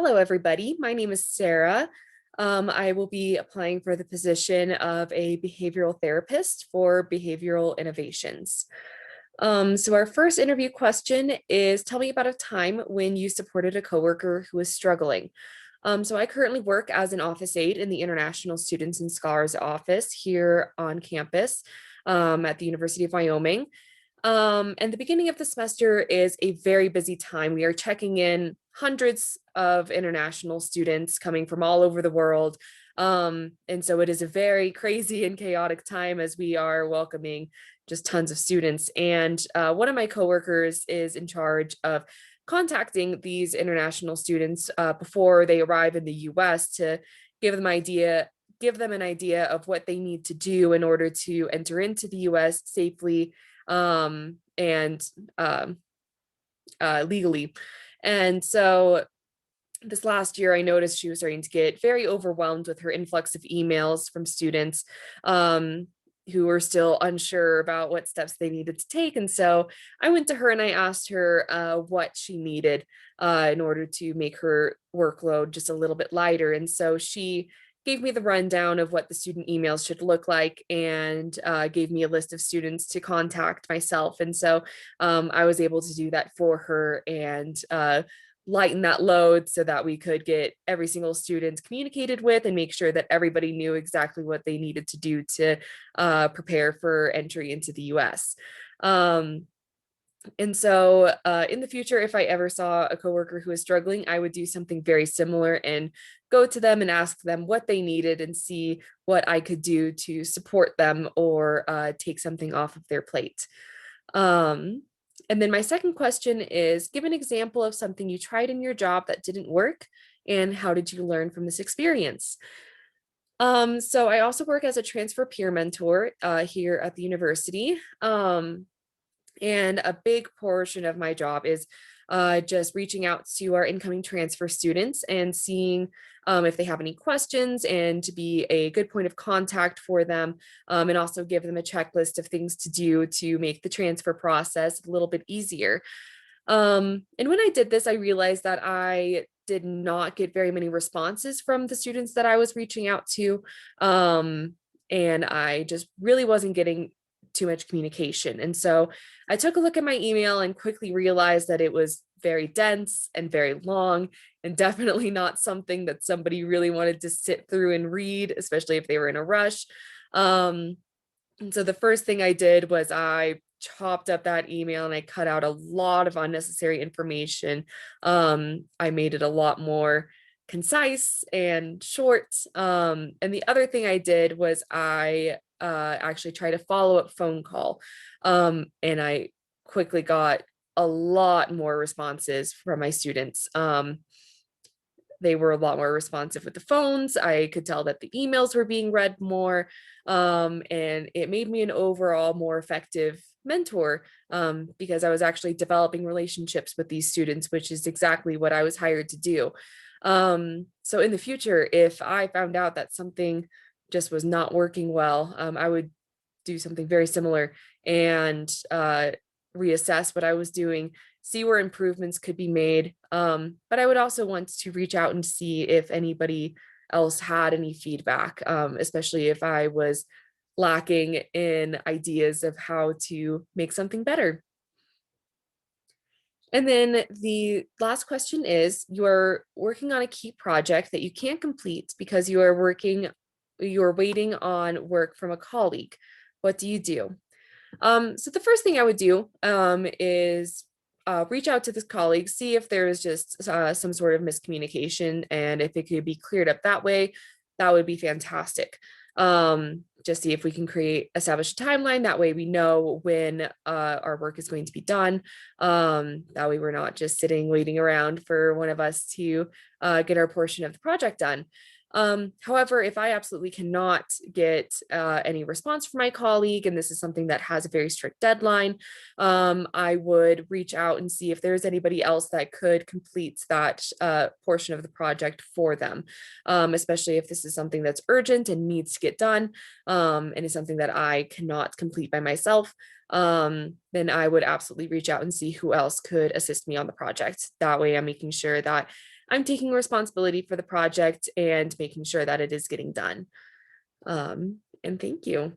Hello, everybody. My name is Sarah. I will be applying for the position of a behavioral therapist for behavioral innovations. So our first interview question is, tell me about a time when you supported a coworker who was struggling. So I currently work as an office aide in the International Students and Scholars Office here on campus at the University of Wyoming. And the beginning of the semester is a very busy time. We are checking in hundreds of international students coming from all over the world. And so it is a very crazy and chaotic time as we are welcoming just tons of students. And one of my coworkers is in charge of contacting these international students before they arrive in the US to give them an idea of what they need to do in order to enter into the US safely and legally. And so this last year, I noticed she was starting to get very overwhelmed with her influx of emails from students who were still unsure about what steps they needed to take. And so I went to her and I asked her what she needed in order to make her workload just a little bit lighter. And so she gave me the rundown of what the student emails should look like and gave me a list of students to contact myself. And so I was able to do that for her and lighten that load so that we could get every single student communicated with and make sure that everybody knew exactly what they needed to do to prepare for entry into the US. And so in the future, if I ever saw a coworker who was struggling, I would do something very similar and go to them and ask them what they needed and see what I could do to support them or take something off of their plate. And then my second question is, give an example of something you tried in your job that didn't work, and how did you learn from this experience? So I also work as a transfer peer mentor here at the university. And a big portion of my job is just reaching out to our incoming transfer students and seeing if they have any questions and to be a good point of contact for them, and also give them a checklist of things to do to make the transfer process a little bit easier. And when I did this, I realized that I did not get very many responses from the students that I was reaching out to. And I just really wasn't getting too much communication. And so I took a look at my email and quickly realized that it was very dense and very long, and definitely not something that somebody really wanted to sit through and read, especially if they were in a rush. Um, and so the first thing I did was I chopped up that email and I cut out a lot of unnecessary information. I made it a lot more concise and short. And the other thing I did was I actually tried a follow-up phone call. And I quickly got a lot more responses from my students. They were a lot more responsive with the phones. I could tell that the emails were being read more, and it made me an overall more effective mentor because I was actually developing relationships with these students, which is exactly what I was hired to do. So in the future, if I found out that something just was not working well, I would do something very similar and reassess what I was doing, see where improvements could be made. But I would also want to reach out and see if anybody else had any feedback, especially if I was lacking in ideas of how to make something better. And then the last question is, you're working on a key project that you can't complete because you're waiting on work from a colleague. What do you do? So the first thing I would do is reach out to this colleague, see if there is just some sort of miscommunication, and if it could be cleared up that way, that would be fantastic. Just see if we can establish a timeline. That way we know when our work is going to be done. That way we're not just sitting waiting around for one of us to get our portion of the project done. However, if I absolutely cannot get any response from my colleague, and this is something that has a very strict deadline, I would reach out and see if there's anybody else that could complete that portion of the project for them, especially if this is something that's urgent and needs to get done, and is something that I cannot complete by myself. Then I would absolutely reach out and see who else could assist me on the project. That way I'm making sure that I'm taking responsibility for the project and making sure that it is getting done. And thank you.